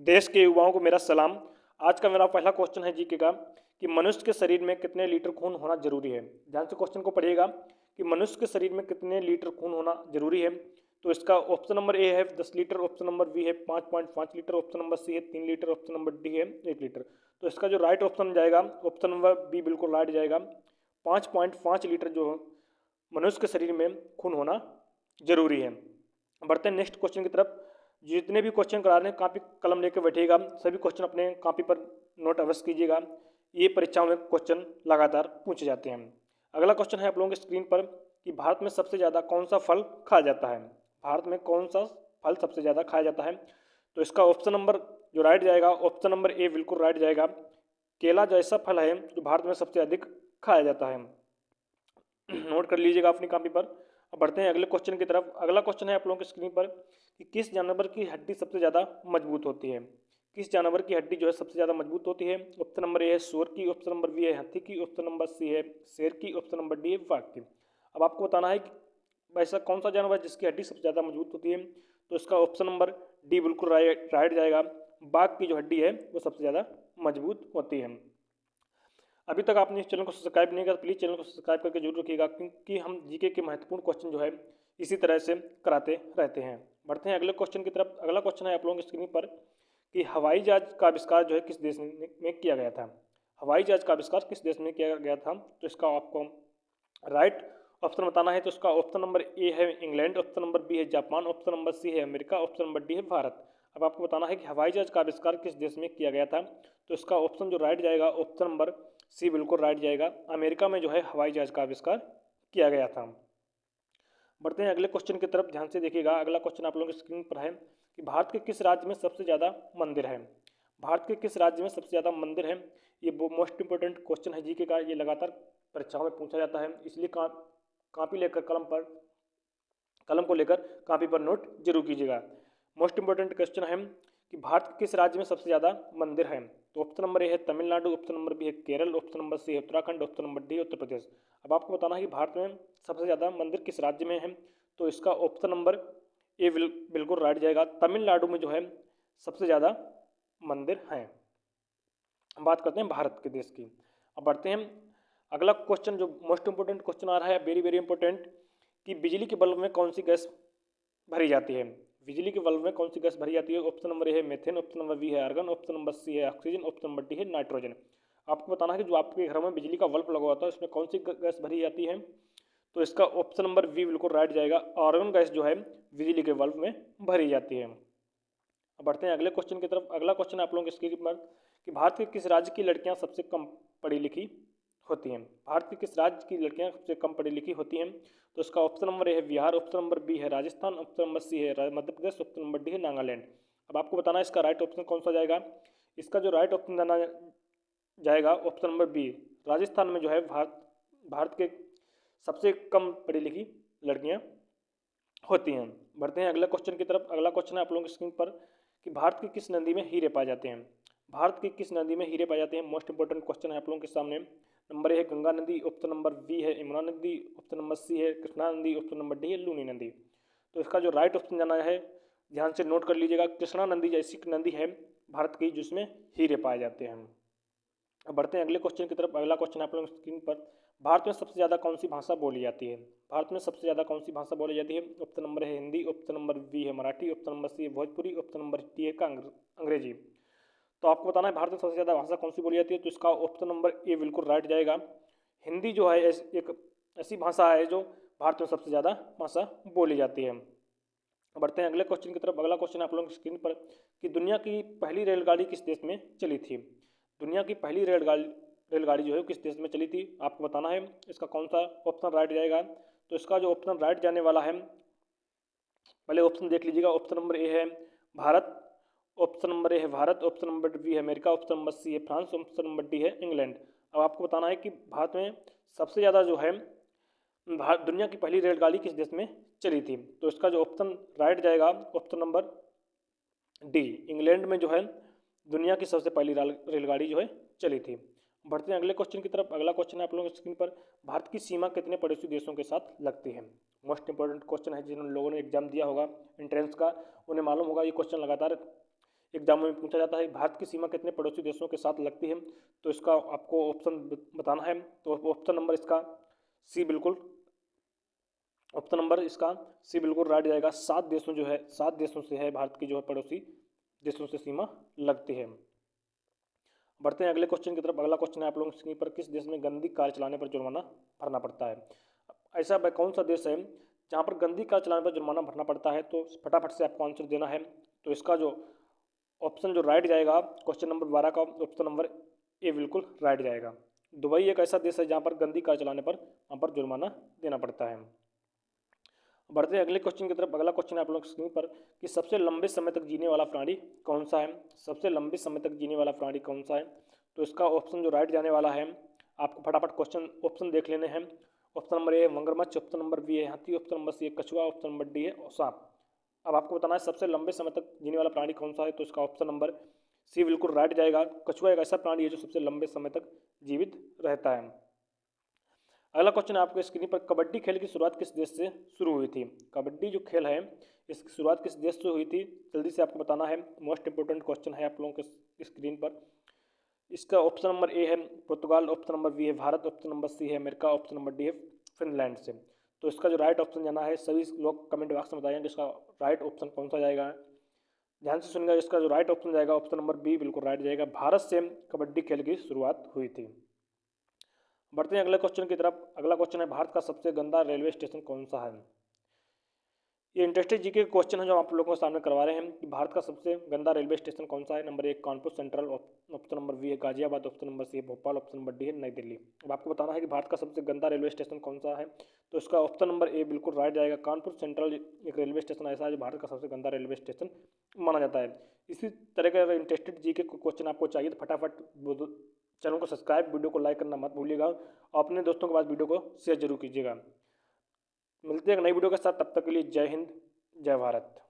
देश के युवाओं को मेरा सलाम। आज का मेरा पहला क्वेश्चन है जीके का कि मनुष्य के शरीर में कितने लीटर खून होना जरूरी है। ध्यान से क्वेश्चन को पढ़िएगा कि मनुष्य के शरीर में कितने लीटर खून होना जरूरी है। तो इसका ऑप्शन नंबर ए है 10 लीटर, ऑप्शन नंबर बी है 5.5 लीटर, ऑप्शन नंबर सी है 3 लीटर, ऑप्शन नंबर डी है 1 लीटर। तो इसका जो राइट ऑप्शन जाएगा ऑप्शन नंबर बी बिल्कुल राइट जाएगा। 5.5 लीटर जो मनुष्य के शरीर में खून होना जरूरी है। बढ़ते हैं नेक्स्ट क्वेश्चन की तरफ। जितने भी क्वेश्चन करा रहे हैं कापी कलम लेकर बैठिएगा, सभी क्वेश्चन अपने कापी पर नोट अवश्य कीजिएगा। ये परीक्षाओं में क्वेश्चन लगातार पूछे जाते हैं। अगला क्वेश्चन है आप लोगों की स्क्रीन पर कि भारत में सबसे ज़्यादा कौन सा फल खाया जाता है। भारत में कौन सा फल सबसे ज़्यादा खाया जाता है। तो इसका ऑप्शन नंबर जो राइट जाएगा ऑप्शन नंबर ए बिल्कुल राइट जाएगा। केला जैसा फल है जो भारत में सबसे अधिक खाया जाता है। नोट कर लीजिएगा अपनी कॉपी पर। अब बढ़ते हैं अगले क्वेश्चन की तरफ। अगला क्वेश्चन है आप लोगों की स्क्रीन पर कि किस जानवर की हड्डी सबसे ज़्यादा मजबूत होती है। किस जानवर की हड्डी जो है सबसे ज़्यादा मजबूत होती है। ऑप्शन नंबर ए है सूअर की, ऑप्शन नंबर बी है हाथी की, ऑप्शन नंबर सी है शेर की, ऑप्शन नंबर डी है बाघ की। अब आपको बताना है कि ऐसा कौन सा जानवर है जिसकी हड्डी सबसे ज़्यादा मजबूत होती है। तो इसका ऑप्शन नंबर डी बिल्कुल राइट जाएगा। बाघ की जो हड्डी है वो सबसे ज़्यादा मजबूत होती है। अभी तक आपने इस चैनल को सब्सक्राइब नहीं किया तो प्लीज़ चैनल को सब्सक्राइब करके जरूर रखिएगा, क्योंकि हम जीके के महत्वपूर्ण क्वेश्चन जो है इसी तरह से कराते रहते हैं। बढ़ते हैं अगले क्वेश्चन की तरफ। अगला क्वेश्चन है आप लोगों की स्क्रीन पर कि हवाई जहाज का आविष्कार जो है किस देश में किया गया था। हवाई जहाज का आविष्कार किस देश में किया गया था। तो इसका आपको राइट ऑप्शन बताना है। तो इसका ऑप्शन नंबर ए है इंग्लैंड, ऑप्शन नंबर बी है जापान, ऑप्शन नंबर सी है अमेरिका, ऑप्शन नंबर डी है भारत। अब आपको बताना है कि हवाई जहाज का आविष्कार किस देश में किया गया था। तो इसका ऑप्शन जो राइट जाएगा ऑप्शन नंबर सी बिल्कुल राइट जाएगा। अमेरिका में जो है हवाई जहाज का आविष्कार किया गया था। बढ़ते हैं अगले क्वेश्चन की तरफ, ध्यान से देखिएगा। अगला क्वेश्चन आप लोगों की स्क्रीन पर है कि भारत के किस राज्य में सबसे ज़्यादा मंदिर है। भारत के किस राज्य में सबसे ज़्यादा मंदिर है। ये मोस्ट इंपोर्टेंट क्वेश्चन है जीके का। ये लगातार परीक्षाओं में पूछा जाता है, इसलिए कापी लेकर कलम को लेकर कापी पर नोट जरूर कीजिएगा। मोस्ट इंपोर्टेंट क्वेश्चन है कि भारत के किस राज्य में सबसे ज़्यादा मंदिर है। तो ऑप्शन नंबर ए है तमिलनाडु, ऑप्शन नंबर बी है केरल, ऑप्शन नंबर सी है Uttarakhand, option number D Uttar Pradesh. अब आपको बताना है कि भारत में सबसे ज़्यादा मंदिर किस राज्य में है। तो इसका ऑप्शन नंबर ए बिल्कुल राइट जाएगा। तमिलनाडु में जो है सबसे ज़्यादा मंदिर हैं। बात करते हैं भारत के देश की। अब बढ़ते हैं अगला क्वेश्चन जो मोस्ट इंपोर्टेंट क्वेश्चन आ रहा है, वेरी वेरी इंपॉर्टेंट, कि बिजली के बल्ब में कौन सी गैस भरी जाती है। बिजली के बल्ब में कौन सी गैस भरी जाती है। ऑप्शन नंबर ए है मेथेन, ऑप्शन नंबर बी है आर्गन, ऑप्शन नंबर सी है ऑक्सीजन, ऑप्शन नंबर डी है नाइट्रोजन। आपको बताना है कि जो आपके घर में बिजली का बल्ब लगा होता है उसमें कौन सी गैस भरी जाती है। तो इसका ऑप्शन नंबर बी बिल्कुल राइट जाएगा। आर्गन गैस जो है बिजली के बल्ब में भरी जाती है। अब बढ़ते हैं अगले क्वेश्चन की तरफ। अगला क्वेश्चन आप लोगों की स्क्रीन पर कि भारत के किस राज्य की लड़कियां सबसे कम पढ़ी लिखी होती हैं। भारत के किस राज्य की लड़कियां सबसे कम पढ़ी लिखी होती हैं। तो इसका ऑप्शन नंबर ए है बिहार, ऑप्शन नंबर बी है राजस्थान, ऑप्शन नंबर सी है Madhya Pradesh, option number D है नागालैंड। अब आपको बताना है इसका राइट ऑप्शन कौन सा जाएगा। इसका जो राइट ऑप्शन जाएगा ऑप्शन नंबर बी। राजस्थान में जो है भारत के सबसे कम पढ़ी लिखी लड़कियां होती हैं। बढ़ते हैं अगले क्वेश्चन की तरफ। अगला क्वेश्चन है आप लोगों की स्क्रीन पर कि भारत की किस नदी में हीरे पाए जाते हैं। भारत की किस नदी में हीरे पाए जाते हैं। मोस्ट इंपोर्टेंट क्वेश्चन है आप लोगों के सामने। नंबर ए है गंगा नदी, ऑप्शन नंबर बी है यमुना नदी, ऑप्शन नंबर सी है कृष्णा नदी, ऑप्शन नंबर डी है लूनी नदी। तो इसका जो राइट ऑप्शन जाना है, ध्यान से नोट कर लीजिएगा, कृष्णा नदी जैसी नदी है भारत की जिसमें हीरे पाए जाते हैं। अब बढ़ते हैं अगले क्वेश्चन की तरफ। अगला क्वेश्चन आप लोगों की स्क्रीन पर, भारत में सबसे ज़्यादा कौन सी भाषा बोली जाती है। भारत में सबसे ज़्यादा कौन सी भाषा बोली जाती है। ऑप्शन नंबर है हिंदी, ऑप्शन नंबर बी है मराठी, ऑप्शन नंबर सी है भोजपुरी, ऑप्शन नंबर डी है अंग्रेजी। तो आपको बताना है भारत में सबसे ज़्यादा भाषा कौन सी बोली जाती है। तो इसका ऑप्शन नंबर ए बिल्कुल राइट जाएगा। हिंदी जो है एक ऐसी भाषा है जो भारत में सबसे ज़्यादा भाषा बोली जाती है। बढ़ते हैं अगले क्वेश्चन की तरफ। अगला क्वेश्चन आप लोगों की स्क्रीन पर कि दुनिया की पहली रेलगाड़ी किस देश में चली थी। दुनिया की पहली रेलगाड़ी जो है किस देश में चली थी आपको बताना है। इसका कौन सा ऑप्शन राइट जाएगा। तो इसका जो ऑप्शन राइट जाने वाला है, पहले ऑप्शन देख लीजिएगा। ऑप्शन नंबर ए है भारत, ऑप्शन नंबर ए है भारत, ऑप्शन नंबर बी है अमेरिका, ऑप्शन नंबर सी है फ्रांस, ऑप्शन नंबर डी है इंग्लैंड। अब आपको बताना है कि भारत में सबसे ज़्यादा जो है दुनिया की पहली रेलगाड़ी किस देश में चली थी। तो इसका जो ऑप्शन राइट जाएगा ऑप्शन नंबर डी, इंग्लैंड में जो है दुनिया की सबसे पहली रेलगाड़ी जो है चली थी। बढ़ते हैं अगले क्वेश्चन की तरफ। अगला क्वेश्चन है आप लोगों की स्क्रीन पर, भारत की सीमा कितने पड़ोसी देशों के साथ लगती है। मोस्ट इंपॉर्टेंट क्वेश्चन है, जिन लोगों ने एग्जाम दिया होगा एंट्रेंस का उन्हें मालूम होगा। ये क्वेश्चन लगातार एग्जाम में पूछा जाता है। भारत की सीमा कितने पड़ोसी देशों के साथ लगती है, तो इसका आपको ऑप्शन बताना है। तो ऑप्शन नंबर इसका सी बिल्कुल, ऑप्शन नंबर इसका सी बिल्कुल राइट जाएगा। 7 देशों जो है, 7 देशों से है भारत की जो है पड़ोसी देशों से सीमा लगती है। बढ़ते हैं अगले क्वेश्चन की तरफ। अगला क्वेश्चन है आप लोगों की स्क्रीन पर, किस देश में गंदी कार चलाने पर जुर्माना भरना पड़ता है। ऐसा वह कौन सा देश है जहाँ पर गंदी कार चलाने पर जुर्माना भरना पड़ता है, तो फटाफट से आपको आंसर देना है। तो इसका जो ऑप्शन जो राइट जाएगा क्वेश्चन नंबर 12 का, ऑप्शन नंबर ए बिल्कुल राइट जाएगा। दुबई एक ऐसा देश है जहाँ पर गंदी कार चलाने पर वहाँ पर जुर्माना देना पड़ता है। बढ़ते हैं अगले क्वेश्चन की तरफ। अगला क्वेश्चन है आप लोगों की स्क्रीन पर कि सबसे लंबे समय तक जीने वाला प्राणी कौन सा है। सबसे लंबे समय तक जीने वाला प्राणी कौन सा है, तो इसका ऑप्शन जो राइट जाने वाला है, आपको फटाफट क्वेश्चन ऑप्शन देख लेने हैं। ऑप्शन नंबर ए मगरमच्छ, ऑप्शन नंबर बी है हाथी, ऑप्शन नंबर सी है कछुआ, ऑप्शन नंबर डी है सांप। अब आपको बताना है सबसे लंबे समय तक जीने वाला प्राणी कौन सा है, तो इसका ऑप्शन नंबर सी बिल्कुल राइट जाएगा। कछुआ एक ऐसा प्राणी है जो सबसे लंबे समय तक जीवित रहता है। अगला क्वेश्चन है आपके स्क्रीन पर, कबड्डी खेल की शुरुआत किस देश से शुरू हुई थी। कबड्डी जो खेल है इसकी शुरुआत किस देश से हुई थी, जल्दी से आपको बताना है। मोस्ट इंपोर्टेंट क्वेश्चन है आप लोगों के स्क्रीन पर। इसका ऑप्शन नंबर ए है पुर्तगाल, ऑप्शन नंबर बी है भारत, ऑप्शन नंबर सी है अमेरिका, ऑप्शन नंबर डी है फिनलैंड से। तो इसका जो राइट ऑप्शन जाना है, सभी लोग कमेंट बॉक्स में बताएंगे इसका राइट ऑप्शन कौन सा जाएगा। ध्यान से सुनिएगा, इसका जो राइट ऑप्शन जाएगा ऑप्शन नंबर बी बिल्कुल राइट जाएगा। भारत से कबड्डी खेल की शुरुआत हुई थी। बढ़ते हैं अगले क्वेश्चन की तरफ। अगला क्वेश्चन है, भारत का सबसे गंदा रेलवे स्टेशन कौन सा है। ये इंटरेस्टिंग जीके क्वेश्चन है जो आप लोगों के सामने करवा रहे हैं कि भारत का सबसे गंदा रेलवे स्टेशन कौन सा है। Number 1 Kanpur central, option number B है गाजियाबाद, ऑप्शन नंबर सी है भोपाल, ऑप्शन नंबर डी है नई दिल्ली। अब आपको बताना है कि भारत का सबसे गंदा रेलवे स्टेशन कौन सा है, तो इसका ऑप्शन नंबर ए बिल्कुल राइट जाएगा। कानपुर सेंट्रल एक रेलवे स्टेशन ऐसा है जो भारत का सबसे गंदा रेलवे स्टेशन माना जाता है। इसी तरह का इंटरेस्टेड जीके क्वेश्चन आपको चाहिए तो फटाफट चैनल को सब्सक्राइब, वीडियो को लाइक करना मत भूलिएगा और अपने दोस्तों के पास वीडियो को शेयर जरूर कीजिएगा। मिलते हैं एक नई वीडियो के साथ, तब तक के लिए जय हिंद जय भारत।